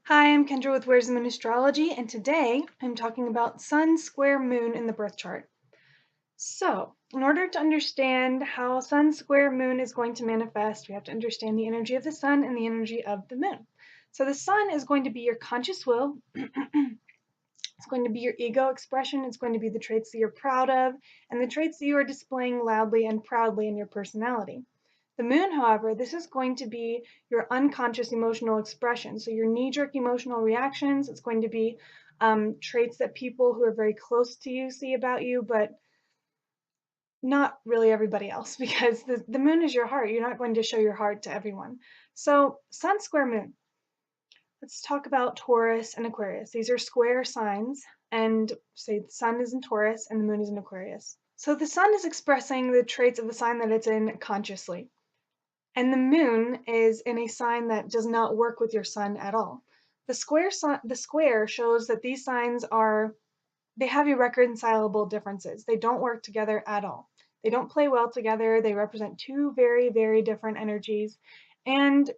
Hi, I'm Kendra with Where's the Moon Astrology, and today I'm talking about Sun square Moon in the birth chart. So, in order to understand how Sun square Moon is going to manifest, we have to understand the energy of the Sun and the energy of the Moon. So, the Sun is going to be your conscious will, it's going to be your ego expression, it's going to be the traits that you're proud of, and the traits that you are displaying loudly and proudly in your personality. The moon, however, this is going to be your unconscious emotional expression. So your knee-jerk emotional reactions, it's going to be traits that people who are very close to you see about you, but not really everybody else, because the moon is your heart. You're not going to show your heart to everyone. So Sun square moon. Let's talk about Taurus and Aquarius. These are square signs, and say the sun is in Taurus and the moon is in Aquarius. So the sun is expressing the traits of the sign that it's in consciously. And the moon is in a sign that does not work with your sun at all. The square shows that these signs they have irreconcilable differences. They don't work together at all. They don't play well together. They represent two very, very different energies, and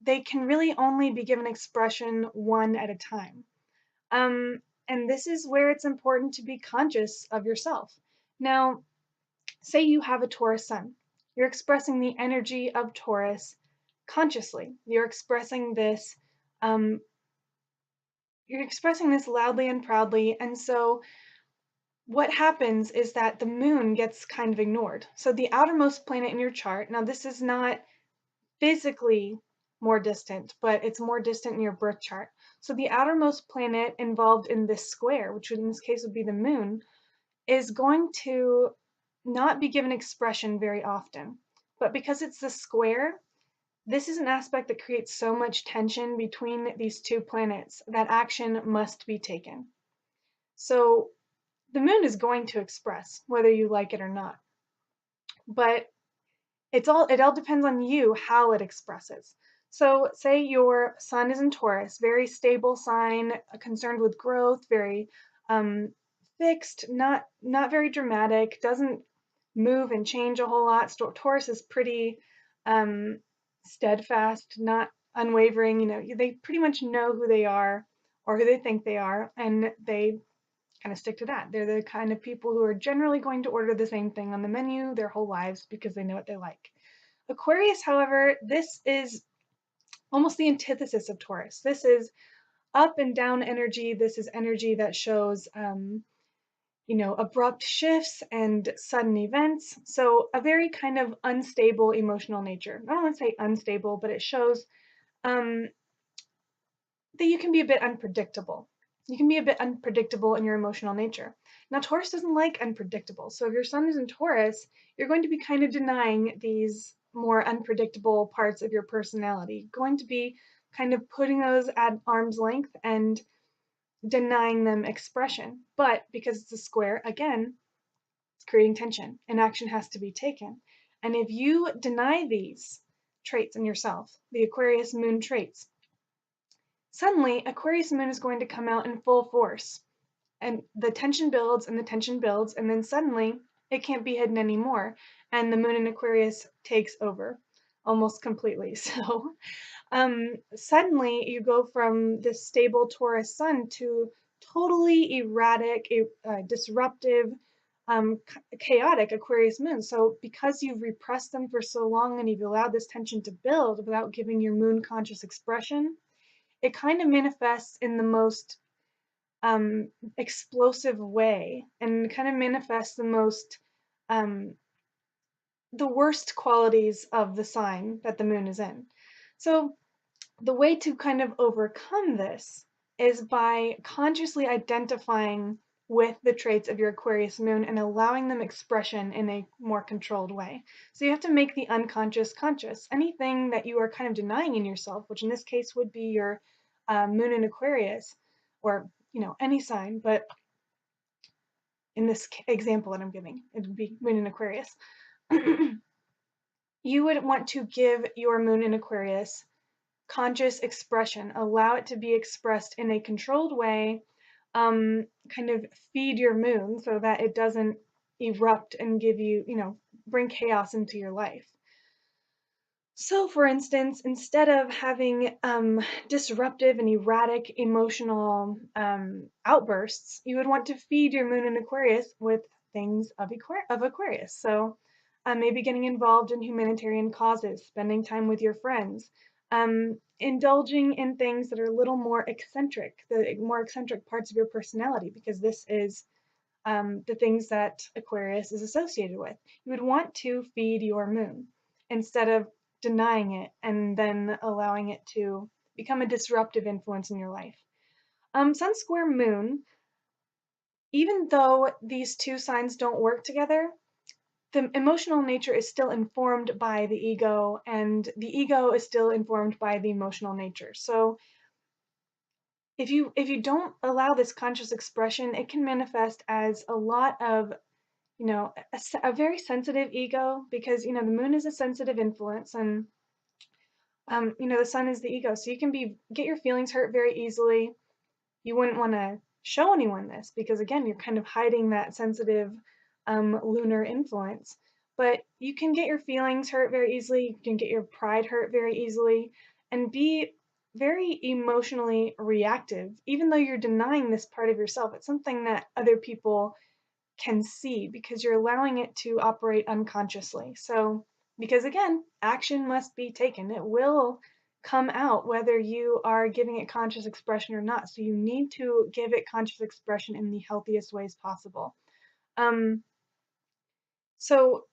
they can really only be given expression one at a time. And this is where it's important to be conscious of yourself. Now, say you have a Taurus sun. You're expressing the energy of Taurus consciously. Um, you're expressing this loudly and proudly, and so what happens is that the moon gets kind of ignored. So the outermost planet in your chart, now this is not physically more distant, but it's more distant in your birth chart. So the outermost planet involved in this square, which in this case would be the moon, is going to not be given expression very often. But because it's the square, this is an aspect that creates so much tension between these two planets that action must be taken. So the moon is going to express whether you like it or not. But it all depends on you how it expresses. So say your sun is in Taurus, very stable sign, concerned with growth, very um, fixed, not very dramatic, doesn't move and change a whole lot. Taurus is pretty um, steadfast, not unwavering. You know, they pretty much know who they are or who they think they are, and they kind of stick to that. They're the kind of people who are generally going to order the same thing on the menu their whole lives because they know what they like. Aquarius, however, this is almost the antithesis of Taurus. This is up and down energy. This is energy that shows abrupt shifts and sudden events. So a very kind of unstable emotional nature. I don't want to say unstable, but it shows um, that you can be a bit unpredictable. You can be a bit unpredictable in your emotional nature. Now, Taurus doesn't like unpredictable. So if your sun is in Taurus, you're going to be kind of denying these more unpredictable parts of your personality, going to be kind of putting those at arm's length and denying them expression. But because it's a square, again, it's creating tension and action has to be taken. And if you deny these traits in yourself, the Aquarius moon traits, suddenly Aquarius moon is going to come out in full force. And the tension builds and the tension builds, and then suddenly it can't be hidden anymore. And the moon in Aquarius takes over almost completely. So suddenly you go from this stable Taurus sun to totally erratic, disruptive, chaotic Aquarius moon. So because you've repressed them for so long and you've allowed this tension to build without giving your moon conscious expression, it kind of manifests in the most explosive way and kind of manifests um, the worst qualities of the sign that the moon is in. So the way to kind of overcome this is by consciously identifying with the traits of your Aquarius moon and allowing them expression in a more controlled way. So you have to make the unconscious conscious. Anything that you are kind of denying in yourself, which in this case would be your moon in Aquarius, or any sign, but in this example that I'm giving, it would be moon in Aquarius. You would want to give your moon in Aquarius conscious expression, allow it to be expressed in a controlled way, kind of feed your moon so that it doesn't erupt and give you, bring chaos into your life. So, for instance, instead of having disruptive and erratic emotional outbursts, you would want to feed your moon in Aquarius with things of, of Aquarius. So, maybe getting involved in humanitarian causes, spending time with your friends, indulging in things that are a little more eccentric, the more eccentric parts of your personality, because this is the things that Aquarius is associated with. You would want to feed your moon instead of denying it and then allowing it to become a disruptive influence in your life. Sun square moon, even though these two signs don't work together, the emotional nature is still informed by the ego, and the ego is still informed by the emotional nature. So if you don't allow this conscious expression, it can manifest as a lot of a very sensitive ego, because the moon is a sensitive influence, and the sun is the ego, so you can get your feelings hurt very easily. You wouldn't want to show anyone this, because again, you're kind of hiding that sensitive lunar influence. But you can get your feelings hurt very easily, you can get your pride hurt very easily, and be very emotionally reactive, even though you're denying this part of yourself. It's something that other people can see, because you're allowing it to operate unconsciously. So, because again, action must be taken. It will come out whether you are giving it conscious expression or not. So you need to give it conscious expression in the healthiest ways possible. Um, so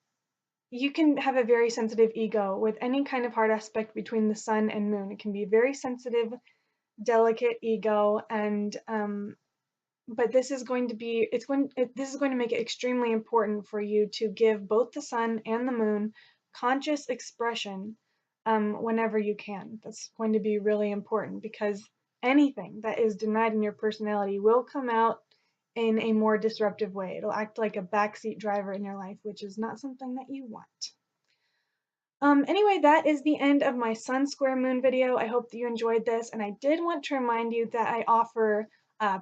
you can have a very sensitive ego with any kind of hard aspect between the sun and moon. It can be a very sensitive, delicate ego, and but this is going to be this is going to make it extremely important for you to give both the sun and the moon conscious expression whenever you can. That's going to be really important, because anything that is denied in your personality will come out in a more disruptive way. It'll act like a backseat driver in your life, which is not something that you want. Anyway, that is the end of my Sun Square Moon video. I hope that you enjoyed this, and I did want to remind you that I offer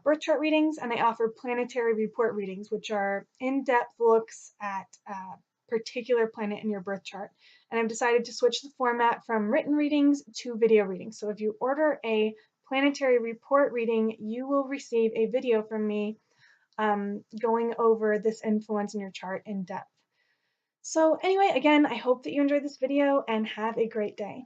birth chart readings, and I offer planetary report readings, which are in-depth looks at a particular planet in your birth chart. And I've decided to switch the format from written readings to video readings. So if you order a planetary report reading, you will receive a video from me going over this influence in your chart in depth. So anyway, again, I hope that you enjoyed this video and have a great day.